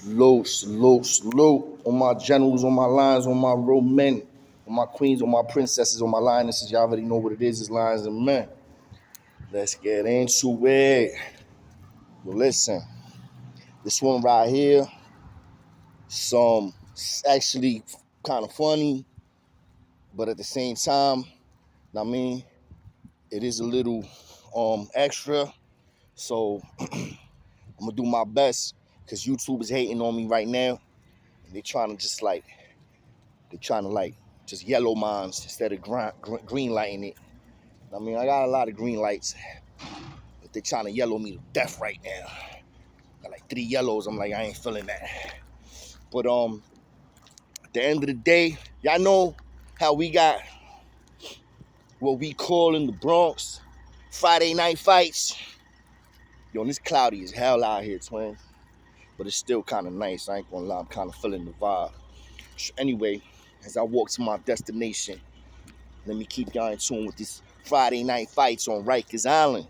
Salute on my generals, on my lions, on my real men, on my queens, on my princesses, on my lionesses. Y'all already know what it is. It's lions and men. Let's get into it. Well, listen, this one right here, some actually kind of funny, but at the same time, I mean, it is a little extra. So I'm gonna do my best because YouTube is hating on me right now. And they trying to just yellow mines instead of green lighting it. I mean, I got a lot of green lights, but they're trying to yellow me to death right now. Got like 3 yellows. I'm like, I ain't feeling that. But at the end of the day, y'all know how we got what we call in the Bronx Friday night fights. Yo, and it's cloudy as hell out here, twin. But it's still kind of nice. I ain't gonna lie, I'm kind of feeling the vibe. So anyway, as I walk to my destination, let me keep y'all in tune with this Friday night fights on Rikers Island.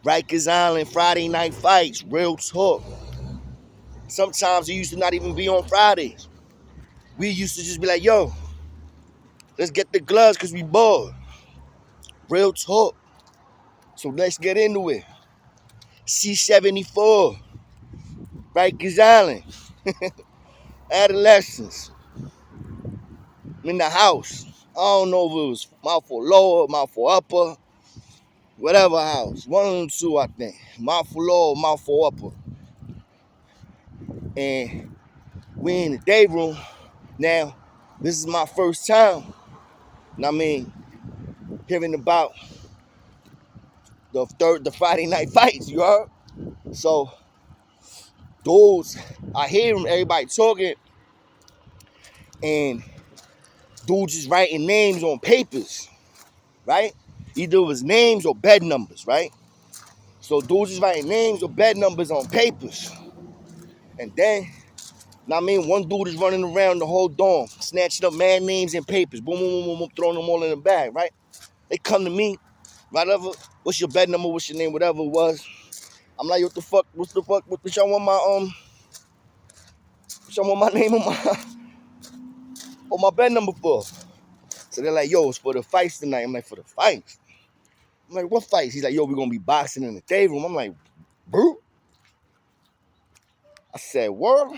Rikers Island Friday night fights, real talk. Sometimes it used to not even be on Fridays. We used to just be like, yo, let's get the gloves because we bored. Real talk. So let's get into it. C74, Rikers Island, adolescents in the house. I don't know if it was mouthful lower, mouthful upper, whatever house. One of them two, I think. Mouthful lower, mouthful upper. And we in the day room. Now, this is my first time, hearing about the Friday night fights, you heard? So, dudes, I hear them, everybody talking, and dudes just writing names on papers, right? Either it was names or bed numbers, right? So dudes just writing names or bed numbers on papers. And then, one dude is running around the whole dorm, snatching up mad names and papers, boom, boom, boom, boom, boom, throwing them all in the bag, right? They come to me, whatever, what's your bed number, what's your name, whatever it was. I'm like, what y'all want my name on my bed number for? So they're like, yo, it's for the fights tonight. I'm like, for the fights? I'm like, what fights? He's like, yo, we're gonna be boxing in the day room. I'm like, bro? I said, word?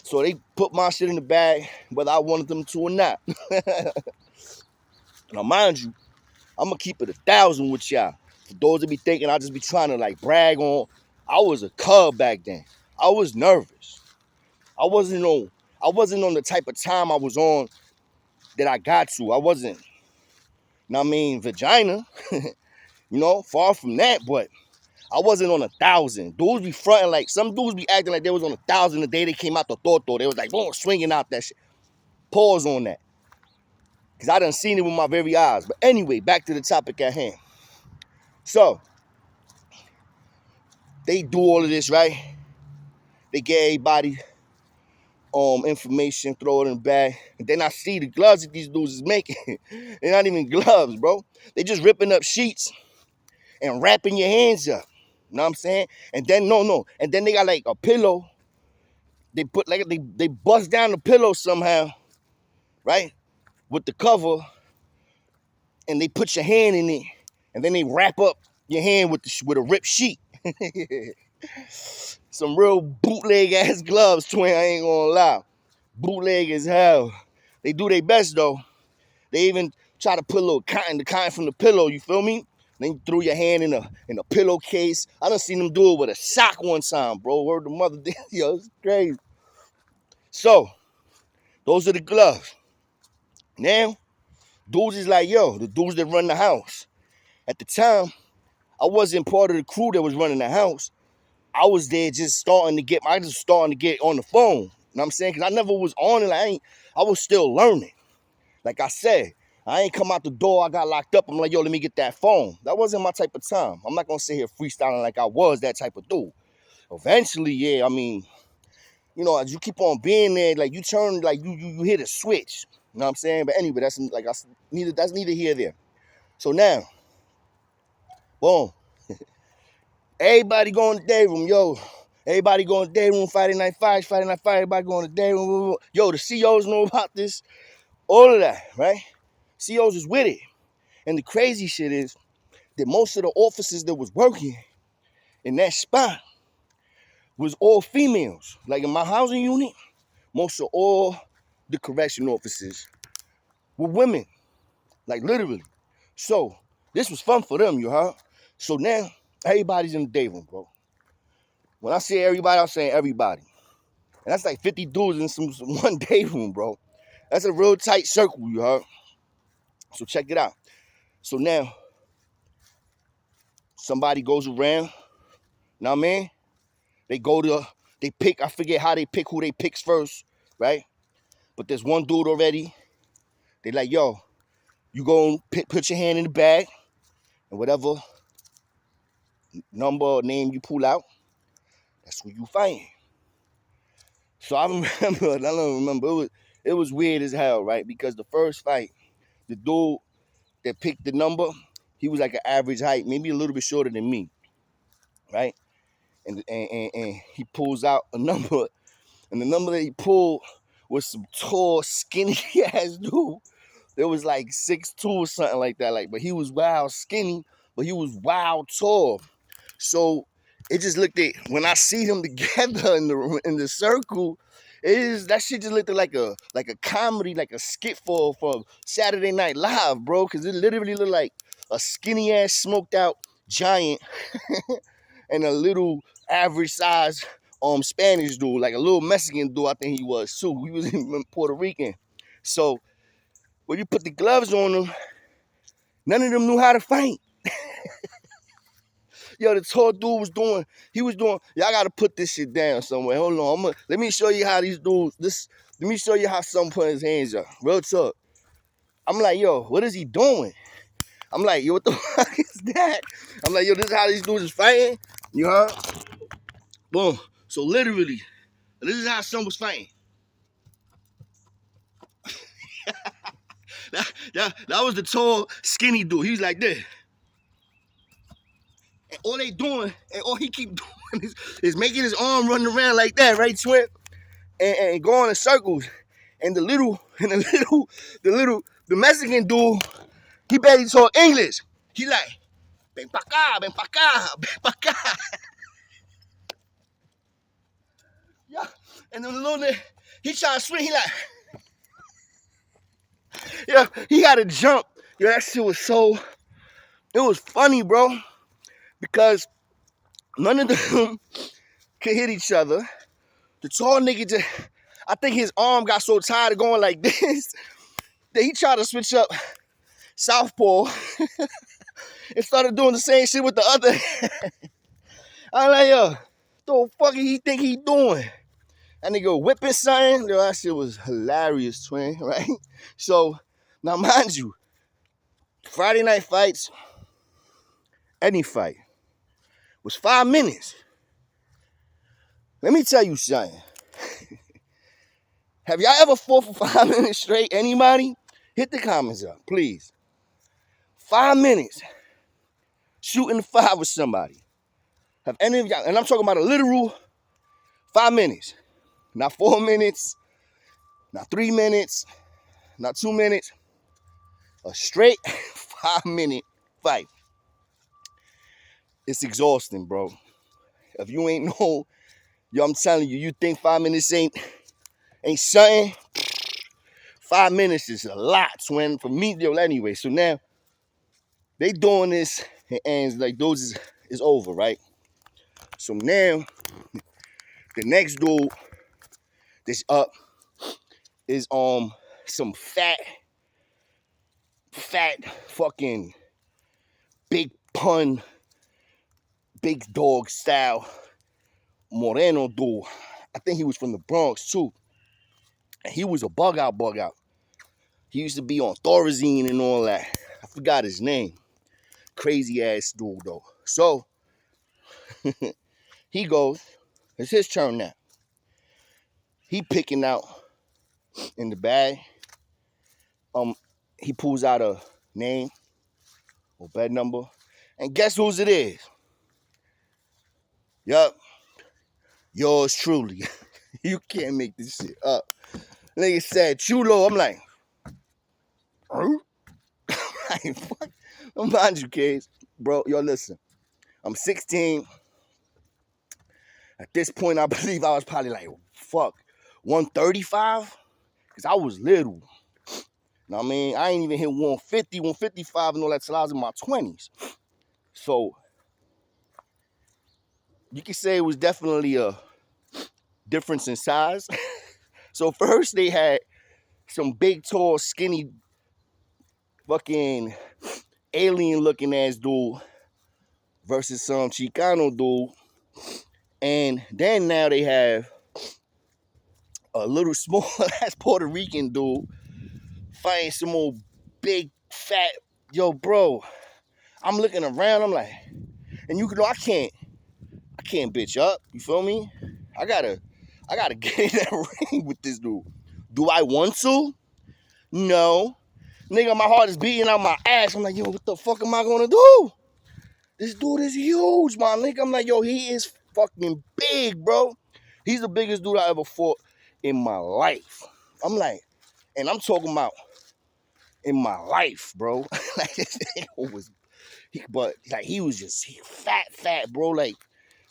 So they put my shit in the bag, whether I wanted them to or not. Now, mind you, I'm gonna keep it 1,000 with y'all. For those that be thinking I just be trying to like brag on, I was a cub back then. I was nervous. I wasn't on the type of time I was on that I got to. I wasn't, vagina, far from that, but I wasn't on 1,000. Dudes be fronting like, some dudes be acting like they was on 1,000 the day they came out the Toto. They was like, boom, swinging out that shit. Pause on that. Because I done seen it with my very eyes. But anyway, back to the topic at hand. So, they do all of this, right? They get everybody information, throw it in the bag. And then I see the gloves that these dudes is making. They're not even gloves, bro. They just ripping up sheets and wrapping your hands up. You know what I'm saying? And then, And then they got like a pillow. They put like, they bust down the pillow somehow, right? With the cover. And they put your hand in it. And then they wrap up your hand with a ripped sheet. Some real bootleg ass gloves, twin. I ain't gonna lie. Bootleg as hell. They do their best though. They even try to put a little the cotton from the pillow, you feel me? Then you threw your hand in a pillowcase. I done seen them do it with a sock one time, bro. Word the mother, yo, it's crazy. So, those are the gloves. Now, dudes is like, yo, the dudes that run the house. At the time, I wasn't part of the crew that was running the house. I was there just starting to get on the phone. You know what I'm saying? Because I never was on it. I was still learning. Like I said, I ain't come out the door, I got locked up. I'm like, yo, let me get that phone. That wasn't my type of time. I'm not going to sit here freestyling like I was that type of dude. Eventually, yeah, as you keep on being there, like you turn, like you hit a switch. You know what I'm saying? But anyway, that's neither here nor there. So now, boom. Everybody go in the day room, yo. Everybody going to day room, Friday night fights, everybody going to day room. Yo, the COs know about this. All of that, right? COs is with it. And the crazy shit is that most of the officers that was working in that spot was all females. Like in my housing unit, most of all the correction officers were women. Like literally. So this was fun for them, you heard? So now everybody's in the day room, bro. When I say everybody, I'm saying everybody. And that's like 50 dudes in some one day room, bro. That's a real tight circle, you heard? So check it out. So now, somebody goes around, now man, they pick, I forget how they pick who they picks first, right? But there's one dude already, they like, yo, you go and put your hand in the bag, and whatever number or name you pull out, that's who you fighting. So I don't remember, it was weird as hell, right? Because the first fight, the dude that picked the number, he was like an average height, maybe a little bit shorter than me, right? And he pulls out a number, and the number that he pulled was some tall, skinny ass dude. It was like 6'2" or something like that. Like, but he was wild skinny, but he was wild tall. So it just looked at, when I see them together in the circle, that shit just looked like a comedy, like a skit for Saturday Night Live, bro. Cause it literally looked like a skinny ass smoked out giant and a little average size Spanish dude, like a little Mexican dude, I think he was too. He was in Puerto Rican. So when you put the gloves on them, none of them knew how to fight. Yo, the tall dude was doing, y'all gotta put this shit down somewhere. Hold on, let me show you how these dudes, let me show you how someone put his hands up. Real talk. I'm like, yo, what is he doing? I'm like, yo, what the fuck is that? I'm like, yo, this is how these dudes is fighting? You heard? Boom. So literally, this is how someone was fighting. That was the tall, skinny dude. He was like this. And all they doing, and all he keep doing is making his arm run around like that, right, Twin? And going in circles. And the Mexican dude, he barely talk English. He like, ven pa' acá, ven pa' acá, ven pa' acá. Yeah. And then the little nigga, he trying to swing, he like, yeah, he got to jump. Yo, that shit was it was funny, bro. Because none of them could hit each other. The tall nigga just, I think his arm got so tired of going like this that he tried to switch up southpaw and started doing the same shit with the other. I'm like, yo, the fuck he think he doing? That nigga whipping something. Yo, that shit was hilarious, Twin, right? So, now mind you, Friday night fights, any fight, was 5 minutes. Let me tell you something. Have y'all ever fought for 5 minutes straight? Anybody? Hit the comments up, please. 5 minutes. Shooting the five with somebody. Have any of y'all, and I'm talking about a literal 5 minutes. Not 4 minutes, not 3 minutes, not 2 minutes. A straight 5 minute fight. It's exhausting, bro. If you ain't know, yo, I'm telling you, you think 5 minutes ain't something? 5 minutes is a lot, Twin. For me, yo, anyway. So now, they doing this, and like those is over, right? So now, the next dude that's up is some fat fucking big pun, big dog style Moreno dude. I think he was from the Bronx too. And he was a bug out. He used to be on Thorazine and all that. I forgot his name. Crazy ass dude though. So he goes, it's his turn now. He picking out in the bag. He pulls out a name or bed number. And guess whose it is? Yup. Yours truly. You can't make this shit up. Nigga said, Chulo. I'm like, huh? Like, fuck. Don't mind you, kids. Bro, yo, listen. I'm 16. At this point, I believe I was probably like, fuck, 135? Because I was little. Know what I mean? I ain't even hit 150, 155 and all that till I was in my 20s. So, you could say it was definitely a difference in size. So, first they had some big, tall, skinny, fucking alien-looking ass dude versus some Chicano dude. And then now they have a little small ass Puerto Rican dude fighting some old big fat, yo, bro. I'm looking around, I'm like, and you know I can't bitch up. You feel me? I gotta get in that ring with this dude. Do I want to? No. Nigga, my heart is beating out my ass. I'm like, yo, what the fuck am I gonna do? This dude is huge, my nigga. I'm like, yo, he is fucking big, bro. He's the biggest dude I ever fought in my life. I'm like, and I'm talking about in my life, bro. Like this nigga was, but like he was just fat, bro. Like,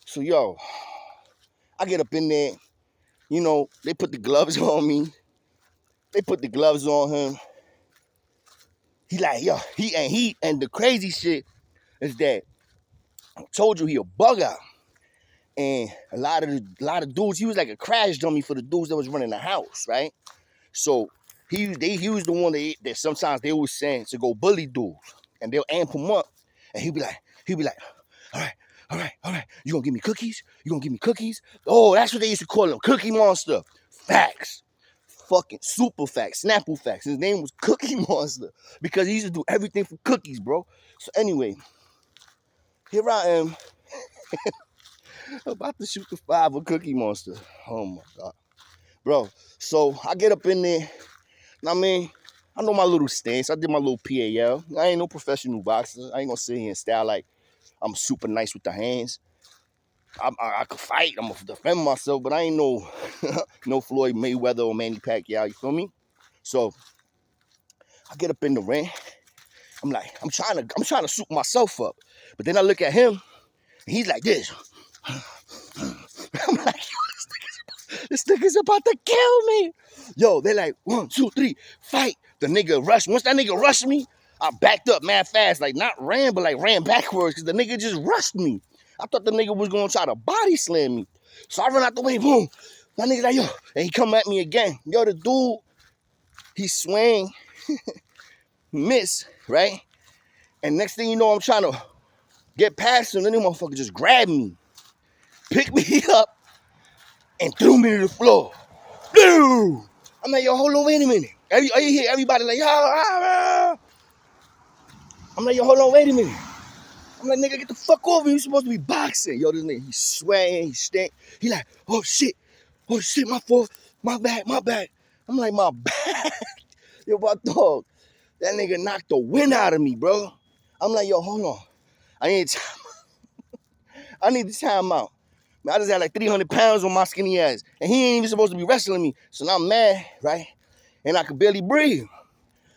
so yo, I get up in there, you know, they put the gloves on me. They put the gloves on him. He like, yo, and the crazy shit is that I told you he a bug out. And a lot of dudes, he was like a crash dummy for the dudes that was running the house, right? So he was the one that sometimes they was saying to go bully dudes, and they'll amp him up, and he'd be like, all right, you gonna give me cookies? You gonna give me cookies? Oh, that's what they used to call him, Cookie Monster. Facts. Fucking super facts, Snapple facts. His name was Cookie Monster because he used to do everything for cookies, bro. So anyway, here I am about to shoot the 5 of Cookie Monster. Oh my God. Bro, so I get up in there. I mean, I know my little stance. I did my little PAL. I ain't no professional boxer. I ain't gonna sit here and style like I'm super nice with the hands. I could fight. I'm gonna defend myself, but I ain't no no Floyd Mayweather or Manny Pacquiao. You feel me? So I get up in the ring. I'm like, I'm trying to soup myself up. But then I look at him, and he's like this. I'm like, this nigga's about to kill me. Yo, they're like, 1, 2, 3, fight. The nigga rushed. Once that nigga rushed me, I backed up mad fast. Like, not ran, but like ran backwards because the nigga just rushed me. I thought the nigga was going to try to body slam me. So I run out the way, boom. That nigga like, yo. And he come at me again. Yo, the dude, he swing, miss, right? And next thing you know, I'm trying to get past him. Then the motherfucker just grabbed me, picked me up, and threw me to the floor. Dude! I'm like, yo, hold on, wait a minute. You hear everybody like, I'm like, yo, hold on, wait a minute. I'm like, nigga, get the fuck over. You supposed to be boxing. Yo, this nigga, he swaying, he stink. He like, oh shit, my fault, my bad. I'm like, my bad. Yo, my dog, that nigga knocked the wind out of me, bro. I'm like, yo, hold on. I need to time out. I just had like 300 pounds on my skinny ass. And he ain't even supposed to be wrestling me. So now I'm mad, right? And I could barely breathe.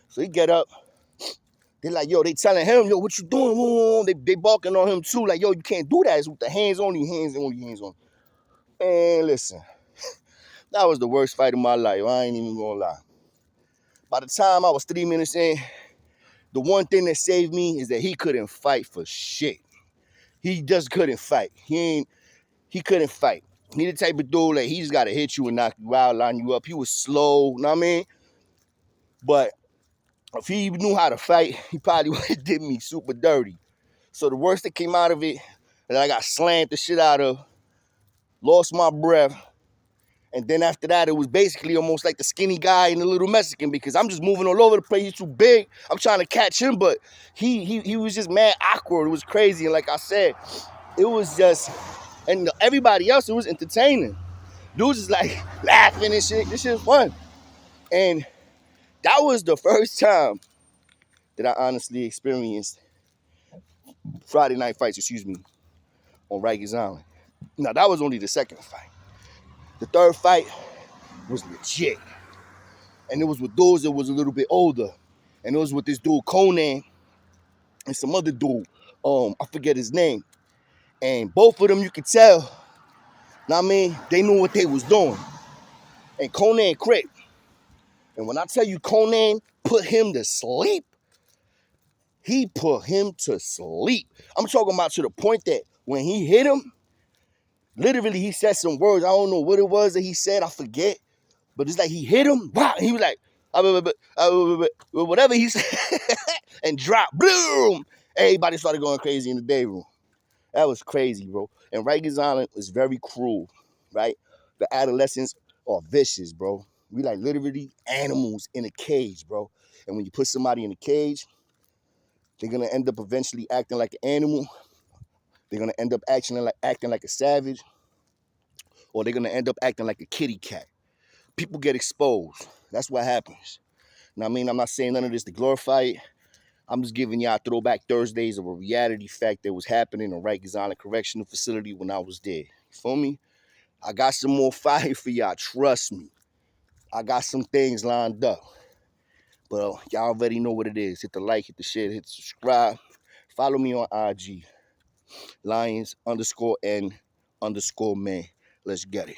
So he get up. They like, yo, they telling him, yo, what you doing? They barking on him too. Like, yo, you can't do that. It's with the hands only, hands on. Man, listen. That was the worst fight of my life. I ain't even gonna lie. By the time I was 3 minutes in, the one thing that saved me is that he couldn't fight for shit. He just couldn't fight. He couldn't fight. He the type of dude like he just gotta hit you and knock you out, line you up. He was slow, you know what I mean? But if he knew how to fight, he probably would have did me super dirty. So the worst that came out of it, that I got slammed the shit out of, lost my breath, and then after that, it was basically almost like the skinny guy and the little Mexican because I'm just moving all over the place. He's too big. I'm trying to catch him, but he was just mad awkward. It was crazy, and like I said, it was just, and everybody else, it was entertaining. Dudes is like laughing and shit. This shit is fun. And that was the first time that I honestly experienced Friday night fights, on Rikers Island. Now, that was only the second fight. The third fight was legit. And it was with dudes that was a little bit older. And it was with this dude, Conan, and some other dude. I forget his name. And both of them, you could tell, know what I mean, they knew what they was doing. And Conan quit. And when I tell you Conan put him to sleep, he put him to sleep. I'm talking about to the point that when he hit him, literally he said some words. I don't know what it was that he said. I forget. But it's like he hit him. Wow. And he was like, whatever he said, and dropped. Boom. Everybody started going crazy in the day room. That was crazy, bro. And Rikers Island is very cruel, right? The adolescents are vicious, bro. We like literally animals in a cage, bro. And when you put somebody in a cage, they're gonna end up eventually acting like an animal. They're gonna end up acting like a savage, or they're gonna end up acting like a kitty cat. People get exposed. That's what happens. Now, I mean, I'm not saying none of this to glorify it. I'm just giving y'all throwback Thursdays of a reality fact that was happening in Rikers Island Correctional Facility when I was there. You feel me? I got some more fire for y'all. Trust me. I got some things lined up. But y'all already know what it is. Hit the like, hit the share, hit the subscribe. Follow me on IG. Lions_N_Men. Let's get it.